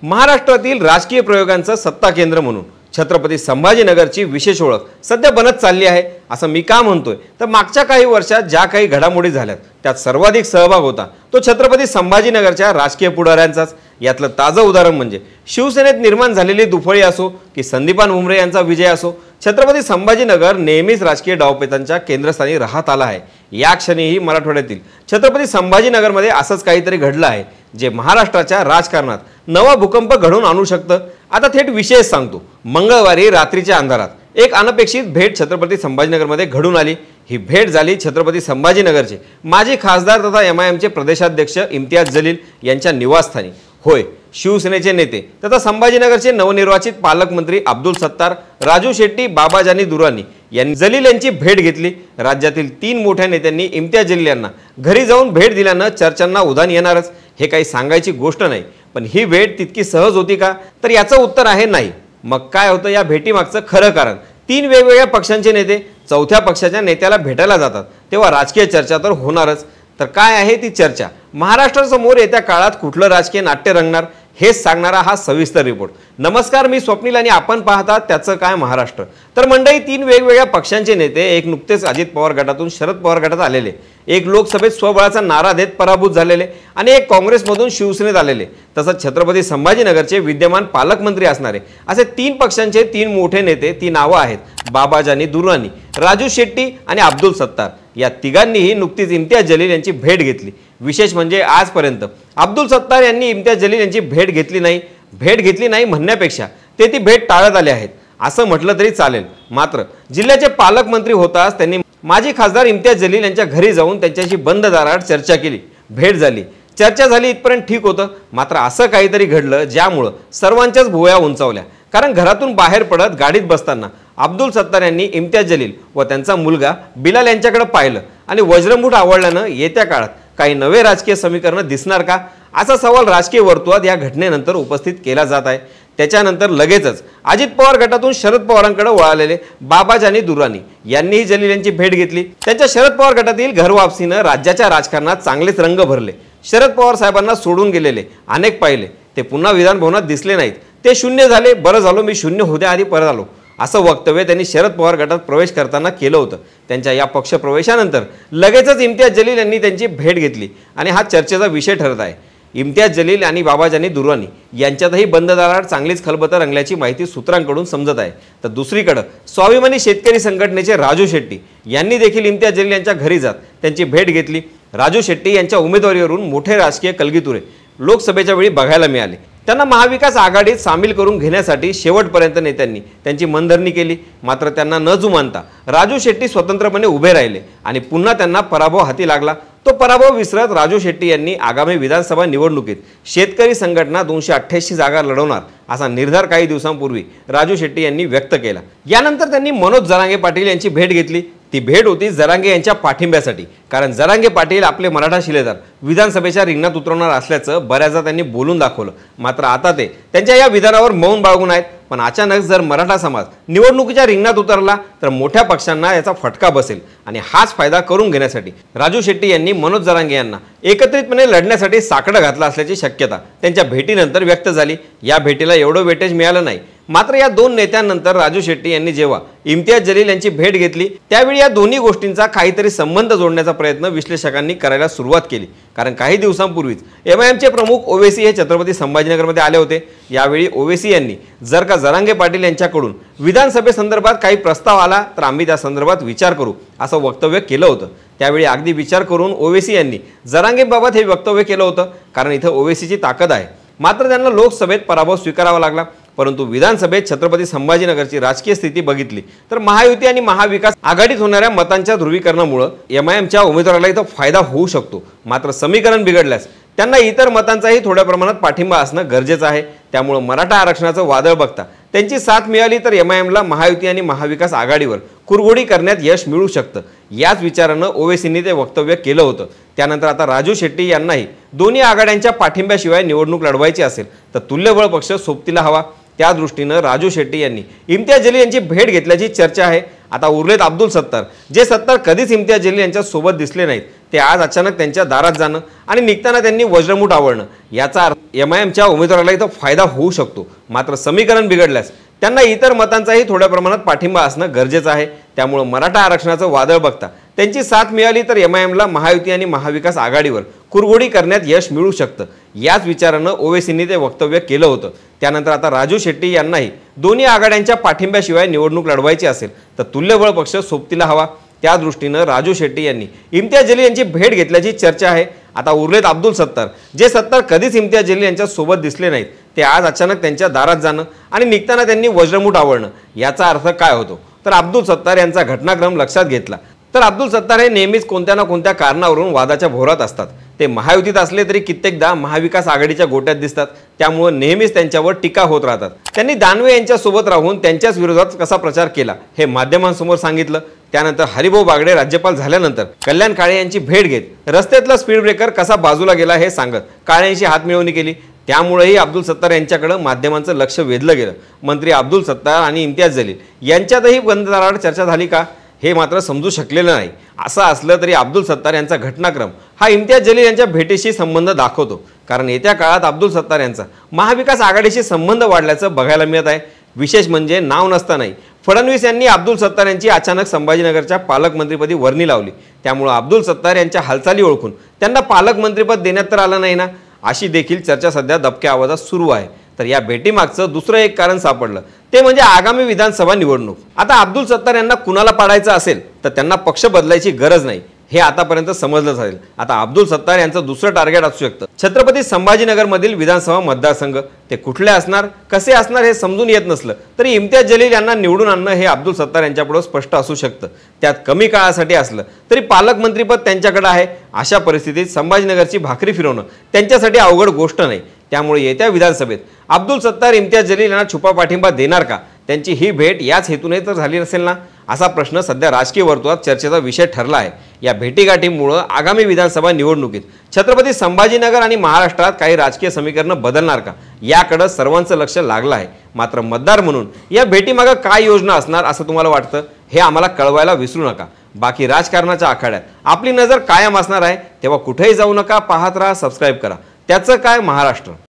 महाराष्ट्रातील राजकीय प्रयोगांचं सत्ता केंद्र म्हणून छत्रपती संभाजीनगरची विशेष ओळख सध्या बनत चालली आहे असं मी का म्हणतोय तर मागच्या काही वर्षात ज्या काही घडामोडी झाल्यात त्यात सर्वाधिक सहभाग होता तो छत्रपती संभाजीनगरच्या राजकीय पुढाऱ्यांचाच। यातलं ताजं उदाहरण म्हणजे शिवसेनेत निर्माण झालेली दुफळी असो की संदीपान भुमरे यांचा विजय असो, छत्रपती संभाजीनगर नेहमीच राजकीय डावपेचांच्या केंद्रस्थानी राहत आला आहे। या क्षणीही मराठवाड्यातील छत्रपती संभाजीनगरमध्ये असंच काहीतरी घडलं आहे जे महाराष्ट्राच्या राजकारणात नवा भूकंप घडवून आणू शकतं। आता थेट विशेष सांगतो, मंगळवारी रात्रीच्या अंधारात एक अनपेक्षित भेट छत्रपती संभाजीनगरमध्ये घडून आली। ही भेट झाली छत्रपती संभाजीनगरचे माजी खासदार तथा एमआयएमचे प्रदेशाध्यक्ष इम्तियाज जलील यांच्या निवासस्थानी। होय, शिवसेनेचे नेते तथा संभाजीनगरचे नवनिर्वाचित पालकमंत्री अब्दुल सत्तार, राजू शेट्टी, बाबाजानी दुर्रानी यांनी जलील यांची भेट घेतली। राज्यातील 3 मोठ्या नेत्यांनी इम्तियाज जलील यांना घरी जाऊन भेट दिल्यानं चर्चांना उधाण येणारच, हे काही सांगायची गोष्ट नाही। पण ही भेट तितकी सहज होती का? तर याचं उत्तर आहे नाही। मग काय होतं या भेटीमागचं खरं कारण? 3 वेगवेगळ्या पक्षांचे नेते चौथ्या पक्षाच्या नेत्याला भेटायला जातात तेव्हा राजकीय चर्चा तर होणारच। तर काय आहे ती चर्चा? महाराष्ट्रासमोर येत्या काळात कुठलं राजकीय नाट्य रंगणार हेच सांगणारा हा सविस्तर रिपोर्ट। नमस्कार, मी स्वप्नील आणि आपण पाहतात त्याचं काय महाराष्ट्र। तर मंडळी, 3 वेगवेगळ्या पक्षांचे नेते, एक नुकतेच अजित पवार गटातून शरद पवार गटात आलेले, एक लोकसभेत स्वबळाचा नारा देत पराभूत झालेले आणि एक काँग्रेसमधून शिवसेनेत आलेले, तसंच छत्रपती संभाजीनगरचे विद्यमान पालकमंत्री असणारे असे 3 पक्षांचे 3 मोठे नेते। ती नावं आहेत बाबाजानी दुर्रानी, राजू शेट्टी आणि अब्दुल सत्तार। या तिघांनीही नुकतीच इम्तियाज जलील यांची भेट घेतली। विशेष म्हणजे आजपर्यंत अब्दुल सत्तार यांनी इम्तियाज जलील यांची भेट घेतली नाही म्हणण्यापेक्षा ते ती भेट टाळत आले आहेत असं म्हटलं तरी चालेल। मात्र जिल्ह्याचे पालकमंत्री होताच त्यांनी माजी खासदार इम्तियाज जलील यांच्या घरी जाऊन त्यांच्याशी बंद दारात चर्चा केली, भेट झाली, चर्चा झाली, इथपर्यंत ठीक होतं। मात्र असं काहीतरी घडलं ज्यामुळं सर्वांच्याच भुवया उंचावल्या। कारण घरातून बाहेर पडत गाडीत बसताना अब्दुल सत्तार यांनी इम्तियाज जलील व त्यांचा मुलगा बिलाल यांच्याकडे पाहिलं आणि वज्रमुठ आवडल्यानं येत्या काळात काही नवे राजकीय समीकरण दिसणार का असा सवाल राजकीय वर्तुळात या घटनेनंतर उपस्थित केला जात आहे। त्याच्यानंतर लगेचच अजित पवार गटातून शरद पवारांकडे वळालेले बाबाजानी दुर्रानी यांनीही जलील यांची भेट घेतली। त्यांच्या शरद पवार गटातील घरवापसीनं राज्याच्या राजकारणात चांगलेच रंग भरले। शरद पवार साहेबांना सोडून गेलेले अनेक पाहिले, ते पुन्हा विधान भवनात दिसले नाहीत, ते शून्य झाले। बरं झालो मी शून्य होण्याआधी परत आलो असं वक्तव्य त्यांनी शरद पवार गटात प्रवेश करताना केलं होतं। त्यांच्या या पक्ष प्रवेशानंतर लगेचच इम्तियाज जलील यांनी त्यांची भेट घेतली आणि हा चर्चेचा विषय ठरत आहे। इम्तियाज जलील आणि बाबाजानी दुर्रानी यांच्यातही बंद दारात चांगलीच खलबतं रंगल्याची माहिती सूत्रांकडून समजत आहे। तर दुसरीकडे स्वाभिमानी शेतकरी संघटनेचे राजू शेट्टी यांनी देखील इम्तियाज जलील यांच्या घरी जात त्यांची भेट घेतली। राजू शेट्टी यांच्या उमेदवारीवरून मोठे राजकीय कलगीतुरे लोकसभेच्या वेळी बघायला मिळाले। त्यांना महाविकास आघाडीत सामील करून घेण्यासाठी शेवटपर्यंत नेत्यांनी त्यांची मनधरणी केली। मात्र त्यांना न जुमानता राजू शेट्टी स्वतंत्रपणे उभे राहिले आणि पुन्हा त्यांना पराभव हाती लागला। तो पराभव विसरत राजू शेट्टी यांनी आगामी विधानसभा निवडणुकीत शेतकरी संघटना 288 जागा लढवणार असा निर्धार काही दिवसांपूर्वी राजू शेट्टी यांनी व्यक्त केला। यानंतर त्यांनी मनोज जरांगे पाटील यांची भेट घेतली। ती भेट होती जरांगे यांच्या पाठिंब्यासाठी, कारण जरांगे पाटील आपले मराठा शिलेदार विधानसभेच्या रिंगणात उतरवणार असल्याचं बऱ्याचदा त्यांनी बोलून दाखवलं। मात्र आता ते त्यांच्या या विधानावर मौन बाळगून आहेत। पण अचानक जर मराठा समाज निवडणुकीच्या रिंगणात उतरला तर मोठ्या पक्षांना याचा फटका बसेल आणि हाच फायदा करून घेण्यासाठी राजू शेट्टी यांनी मनोज जरांगे यांना एकत्रितपणे लढण्यासाठी साकडं घातलं असल्याची शक्यता त्यांच्या भेटीनंतर व्यक्त झाली। या भेटीला एवढं वेटेज मिळालं नाही। मात्र या 2 नेत्यांनंतर राजू शेट्टी यांनी जेव्हा इम्तियाज जलील यांची भेट घेतली त्यावेळी या दोन्ही गोष्टींचा काहीतरी संबंध जोडण्याचा प्रयत्न विश्लेषकांनी करायला सुरुवात केली। कारण काही दिवसांपूर्वीच एमआयएमचे प्रमुख ओवेसी हे छत्रपती संभाजीनगरमध्ये आले होते। यावेळी ओवेसी यांनी जर का जरांगे पाटील यांच्याकडून विधानसभेसंदर्भात काही प्रस्ताव आला तर आम्ही त्या संदर्भात विचार करू असं वक्तव्य केलं होतं। त्यावेळी अगदी विचार करून ओवेसी यांनी जरांगेबाबत हे वक्तव्य केलं होतं, कारण इथं ओवेसीची ताकद आहे। मात्र त्यांना लोकसभेत पराभव स्वीकारावा लागला। परंतु विधानसभेत छत्रपती संभाजीनगरची राजकीय स्थिती बघितली तर महायुती आणि महाविकास आघाडीत होणाऱ्या मतांच्या ध्रुवीकरणामुळे एमआयएमच्या उमेदवाराला इथं फायदा होऊ शकतो। मात्र समीकरण बिघडल्यास त्यांना इतर मतांचाही थोड्या प्रमाणात पाठिंबा असणं गरजेचं आहे। त्यामुळे मराठा आरक्षणाचं वादळ बघता त्यांची साथ मिळाली तर एमआयएमला महायुती आणि महाविकास आघाडीवर कुरघोडी करण्यात यश मिळू शकतं। याच विचारानं ओवेसींनी ते वक्तव्य केलं होतं। त्यानंतर आता राजू शेट्टी यांनाही दोन्ही आघाड्यांच्या पाठिंब्याशिवाय निवडणूक लढवायची असेल तर तुल्यबळ पक्ष सोबतीला हवा। त्या दृष्टीनं राजू शेट्टी यांनी इम्तियाज जलील यांची भेट घेतल्याची चर्चा आहे आता उरलेत अब्दुल सत्तार, जे सत्तार कधीच इम्तियाज जलील यांच्या सोबत दिसले नाहीत ते आज अचानक त्यांच्या दारात जाणं आणि निघताना त्यांनी वज्रमूठ आवळणं याचा अर्थ MIMच्या उमेदवाराला इथं फायदा होऊ शकतो। मात्र समीकरण बिघडल्यास त्यांना इतर मतांचाही थोड्या प्रमाणात पाठिंबा असणं गरजेचं आहे। त्यामुळे मराठा आरक्षणाचं वादळ बघता त्यांची साथ मिळाली तर MIMला महायुती आणि महाविकास आघाडीवर कुरघोडी करण्यात यश मिळू शकतं। याच विचारानं ओवेसींनी ते वक्तव्य केलं होतं। त्यानंतर आता राजू शेट्टी यांनाही दोन्ही आघाड्यांच्या पाठिंब्याशिवाय निवडणूक लढवायची असेल तर तुल्यबळ पक्ष सोबतीला हवा। त्या दृष्टीनं राजू शेट्टी यांनी इम्तियाज जलील यांची भेट घेतल्याची चर्चा आहे। आता उरलेत अब्दुल सत्तार, जे सत्तार कधीच इम्तियाज जलील यांच्या सोबत दिसले नाहीत ते आज अचानक त्यांच्या दारात जाणं आणि निघताना त्यांनी वज्रमूठ आवळणं याचा अर्थ काय होतो? तर अब्दुल सत्तार यांचा घटनाक्रम लक्षात घेतला तर अब्दुल सत्तार हे नेहमीच कोणत्या ना कोणत्या कारणावरून वादाच्या भोवरात असतात। ते महायुतीत असले तरी कित्येकदा महाविकास आघाडीच्या गोट्यात दिसतात, त्यामुळे नेहमीच त्यांच्यावर टीका होत राहतात। त्यांनी दानवे यांच्या सोबत राहून त्यांच्याच विरोधात कसा प्रचार केला हे माध्यमांसमोर सांगितलं। त्यानंतर हरिभाऊ बागडे राज्यपाल झाल्यानंतर कल्याण काळे यांची भेट घेत रस्त्यातला स्पीड ब्रेकर कसा बाजूला गेला हे सांगत काळेंशी हातमिळवणी केली। त्यामुळेही अब्दुल सत्तार यांच्याकडे माध्यमांचं लक्ष वेधलं गेलं। मंत्री अब्दुल सत्तार आणि इम्तियाज जलील यांच्यातही बंद दाराआड चर्चा झाली का हे मात्र समजू शकलेलं नाही। असं असलं तरी अब्दुल सत्तार यांचा घटनाक्रम हा इम्तियाज जलील यांच्या भेटीशी संबंध दाखवतो, कारण येत्या काळात अब्दुल सत्तार यांचा महाविकास आघाडीशी संबंध वाढल्याचं बघायला मिळत आहे। विशेष म्हणजे नाव नसतानाही फडणवीस यांनी अब्दुल सत्तार यांची अचानक संभाजीनगरच्या पालकमंत्रीपदी वर्णी लावली। त्यामुळे अब्दुल सत्तार यांच्या हालचाली ओळखून त्यांना पालकमंत्रीपद देण्यात तर आलं नाही ना, अशी देखील चर्चा सध्या दबक्या आवाजात सुरू आहे। तर या भेटीमागचं दुसरं एक कारण सापडलं ते म्हणजे आगामी विधानसभा निवडणूक। आता अब्दुल सत्तार यांना कुणाला पाडायचं असेल तर त्यांना पक्ष बदलायची गरज नाही हे आतापर्यंत समजलं जाईल। आता अब्दुल सत्तार यांचं दुसरं टार्गेट असू शकतं छत्रपती संभाजीनगर मधील विधानसभा मतदारसंघ। ते कुठले असणार, कसे असणार हे समजून येत नसलं तरी इम्तियाज जलील यांना निवडून आणणं हे अब्दुल सत्तार यांच्यापुढे स्पष्ट असू शकतं। त्यात कमी काळासाठी असलं तरी पालकमंत्रीपद त्यांच्याकडे आहे। अशा परिस्थितीत संभाजीनगरची भाकरी फिरवणं त्यांच्यासाठी अवघड गोष्ट नाही। त्यामुळे येत्या विधानसभेत अब्दुल सत्तार इम्तियाज जलील यांना छुपा पाठिंबा देणार का? त्यांची ही भेट याच हेतूने तर झाली नसेल ना, असा प्रश्न सध्या राजकीय वर्तुळात चर्चेचा विषय ठरला आहे। या भेटीगाठीमुळे आगामी विधानसभा निवडणुकीत छत्रपती संभाजीनगर आणि महाराष्ट्रात काही राजकीय समीकरणं बदलणार का याकडे सर्वांचं लक्ष लागलं आहे। मात्र मतदार म्हणून या भेटीमागे काय योजना असणार असं तुम्हाला वाटतं हे आम्हाला कळवायला विसरू नका। बाकी राजकारणाच्या आखाड्यात आपली नजर कायम असणार आहे, तेव्हा कुठेही जाऊ नका, पाहत राहा, सबस्क्राईब करा। त्याचं काय महाराष्ट्र।